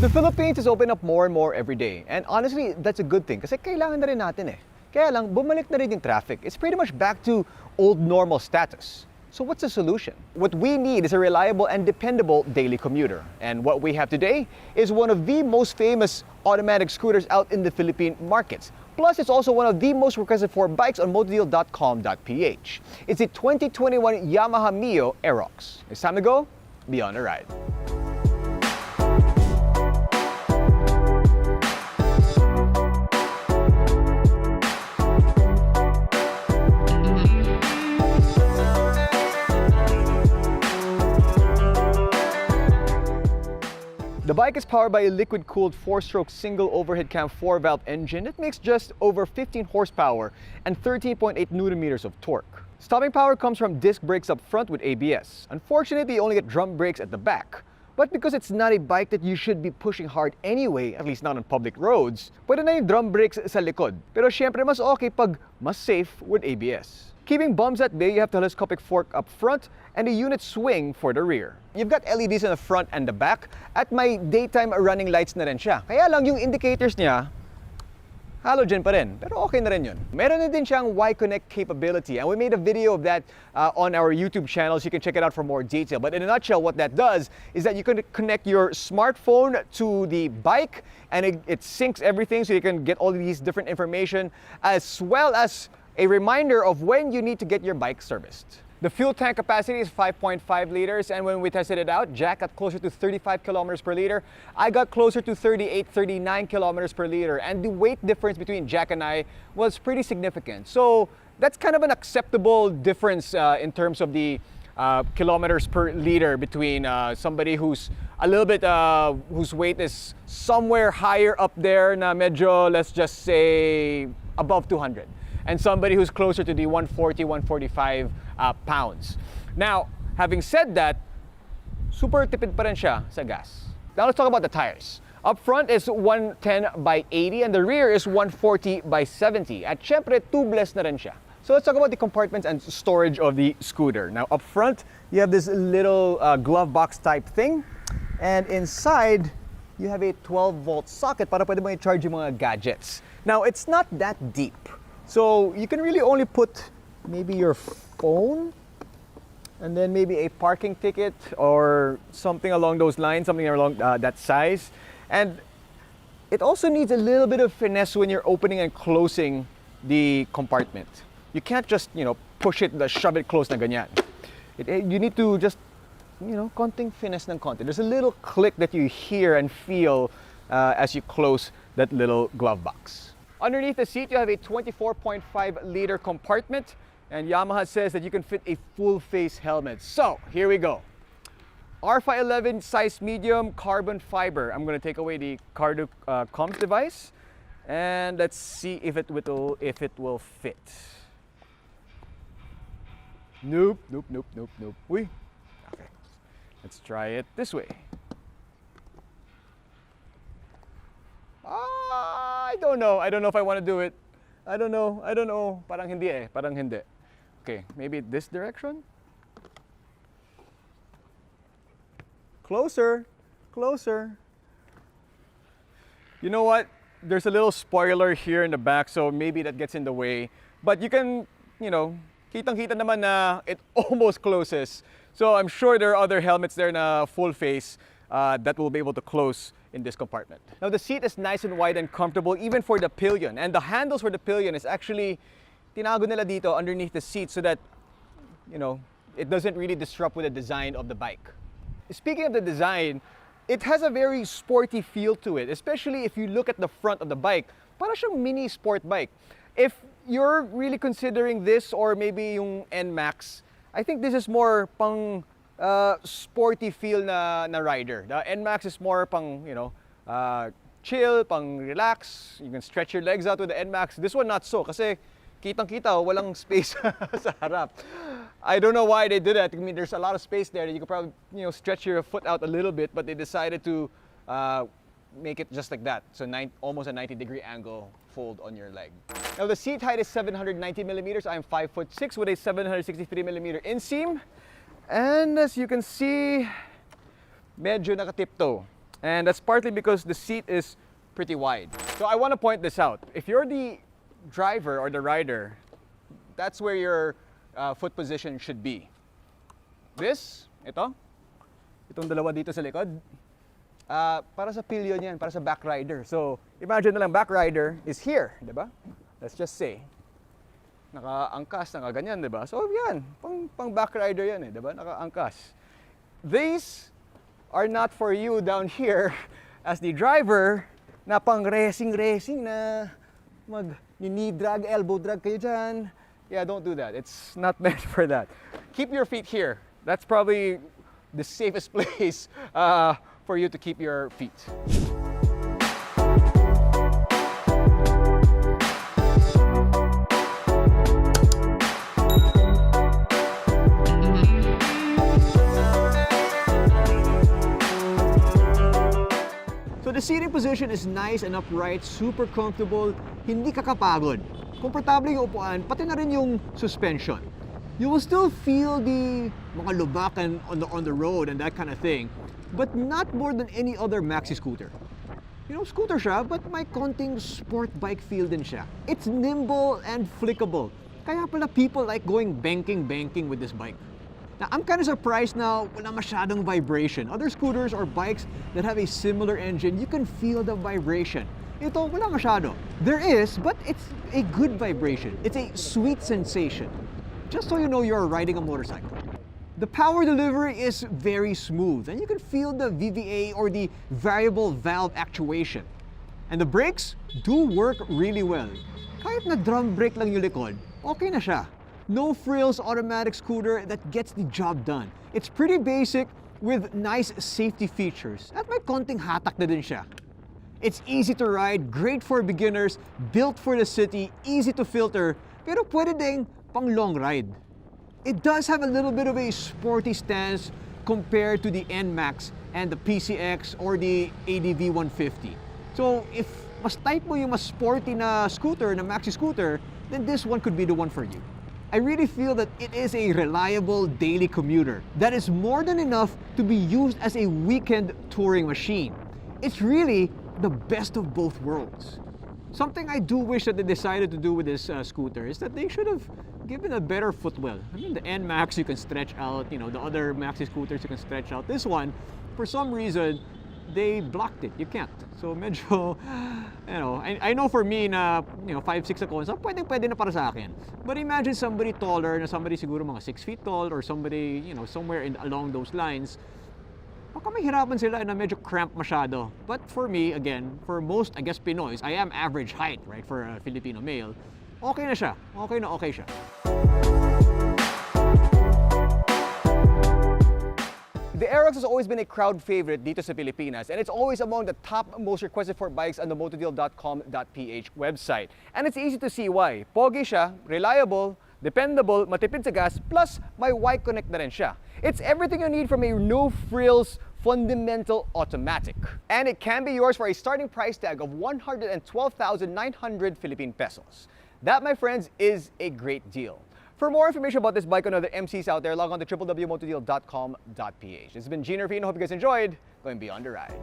The Philippines is opening up more and more every day. And honestly, that's a good thing kasi kailangan na rin natin eh. Kaya lang, bumalik na rin yung traffic. It's pretty much back to old normal status. So what's the solution? What we need is a reliable and dependable daily commuter. And what we have today is one of the most famous automatic scooters out in the Philippine markets. Plus, it's also one of the most requested for bikes on motodeal.com.ph. It's a 2021 Yamaha Mio aerox. It's time to go beyond a ride. The bike is powered by a liquid-cooled 4-stroke single overhead cam 4-valve engine that makes just over 15 horsepower and 13.8 newton-meters of torque. Stopping power comes from disc brakes up front with ABS. Unfortunately, you only get drum brakes at the back. But because it's not a bike that you should be pushing hard anyway, at least not on public roads, pwede na yung drum brakes sa likod. Pero syempre mas okay pag mas safe with ABS. Keeping bumps at bay, you have telescopic fork up front and a unit swing for the rear. You've got LEDs in the front and the back at may daytime running lights na rin siya. Kaya lang yung indicators niya, halogen pa rin, pero okay na rin yun. Meron na din siyang Y-Connect capability and we made a video of that on our YouTube channel so you can check it out for more detail. But in a nutshell, what that does is that you can connect your smartphone to the bike and it syncs everything so you can get all these different information as well as a reminder of when you need to get your bike serviced. The fuel tank capacity is 5.5 liters, and when we tested it out, Jack got closer to 35 kilometers per liter. I got closer to 38, 39 kilometers per liter, and the weight difference between Jack and I was pretty significant. So that's kind of an acceptable difference in terms of the kilometers per liter between somebody who's a little bit, whose weight is somewhere higher up there, na medyo, let's just say, above 200. And somebody who's closer to the 140, 145 pounds. Now, having said that, super tipid pa rin siya sa gas. Now let's talk about the tires. Up front is 110 by 80 and the rear is 140 by 70. At syempre, tubeless na rin siya. So let's talk about the compartments and storage of the scooter. Now up front, you have this little glove box type thing. And inside, you have a 12-volt socket para pwede mo i-charge yung mga gadgets. Now, it's not that deep. So you can really only put maybe your phone and then maybe a parking ticket or something along those lines, something along that size. And it also needs a little bit of finesse when you're opening and closing the compartment. You can't just, push it, shove it close na ganyan. You need to just, konting finesse ng konti. There's a little click that you hear and feel as you close that little glove box. Underneath the seat, you have a 24.5-liter compartment, and Yamaha says that you can fit a full-face helmet. So, here we go. R511 size medium carbon fiber. I'm going to take away the Cardo comms device, and let's see if it will fit. Nope. Uy. Okay. Let's try it this way. I don't know if I want to do it. I don't know. Parang hindi. Okay, maybe this direction? Closer. You know what? There's a little spoiler here in the back, so maybe that gets in the way. But you can, kitang-kita naman na it almost closes. So I'm sure there are other helmets there na full face that will be able to close in this compartment. Now the seat is nice and wide and comfortable even for the pillion, and the handles for the pillion is actually tinago nila dito underneath the seat so that it doesn't really disrupt with the design of the bike. Speaking of the design, it has a very sporty feel to it, especially if you look at the front of the bike. Para siyang mini sport bike. If you're really considering this or maybe yung NMAX, I think this is more pang sporty feel na rider. The NMAX is more pang, chill, pang relax. You can stretch your legs out with the NMAX. This one not so kasi kitang-kita walang space sa harap. I don't know why they did that. I mean, there's a lot of space there that you could probably, stretch your foot out a little bit, but they decided to make it just like that. So almost a 90-degree angle fold on your leg. Now the seat height is 790 millimeters. I'm 5'6" with a 763 millimeter inseam. And as you can see, medyo nakatipto. And that's partly because the seat is pretty wide. So I want to point this out. If you're the driver or the rider, that's where your foot position should be. Itong dalawa dito sa likod, para sa pillion yan, para sa back rider. So imagine na lang back rider is here, di ba? Let's just say, nakaangkas, nakaganyan, di ba? So yan, pang back rider yan di ba? Nakaangkas. These are not for you down here as the driver na pang racing na knee drag, elbow drag kayo dyan. Yeah, don't do that. It's not meant for that. Keep your feet here. That's probably the safest place for you to keep your feet. So the seating position is nice and upright, super comfortable, hindi kakapagod. Komportable yung upuan, pati na rin yung suspension. You will still feel the mga lubakan on the road and that kind of thing, but not more than any other maxi scooter. You know, scooter siya, but may konting sport bike feel din siya. It's nimble and flickable. Kaya pala people like going banking with this bike. Now, I'm kind of surprised now wala masyadong vibration. Other scooters or bikes that have a similar engine, you can feel the vibration. Ito, wala masyado. There is, but it's a good vibration. It's a sweet sensation. Just so you know you're riding a motorcycle. The power delivery is very smooth, and you can feel the VVA or the variable valve actuation. And the brakes do work really well. Kahit na drum brake lang yung likod, okay na siya. No frills automatic scooter that gets the job done. It's pretty basic with nice safety features. At may konting hatak na din siya. It's easy to ride, great for beginners, built for the city, easy to filter, pero pwede ding pang long ride. It does have a little bit of a sporty stance compared to the NMAX and the PCX or the ADV 150. So if mas type mo yung mas sporty na scooter, na maxi scooter, then this one could be the one for you. I really feel that it is a reliable daily commuter that is more than enough to be used as a weekend touring machine. It's really the best of both worlds. Something I do wish that they decided to do with this scooter is that they should have given a better footwell. I mean, the NMAX you can stretch out, you know, the other maxi scooters you can stretch out. This one, for some reason, they blocked it. You can't. So medyo, you know, I know for me na, you know, 5'6" ako, so pwede na para sa akin. But imagine somebody taller, na somebody siguro mga 6 feet tall, or somebody, you know, somewhere along those lines, baka mahirapan sila na medyo cramped masyado. But for me, again, for most, I guess, Pinoys, I am average height, right, for a Filipino male, okay na siya. Okay siya. The aerox has always been a crowd favorite dito sa Pilipinas, and it's always among the top most requested for bikes on the motodeal.com.ph website. And it's easy to see why. Pogi siya, reliable, dependable, matipid sa gas, plus may Y-Connect na rin siya. It's everything you need from a no-frills, fundamental automatic. And it can be yours for a starting price tag of 112,900 Philippine pesos. That, my friends, is a great deal. For more information about this bike and other MCs out there, log on to www.motodeal.com.ph. This has been Gene Rufino. Hope you guys enjoyed going beyond the ride.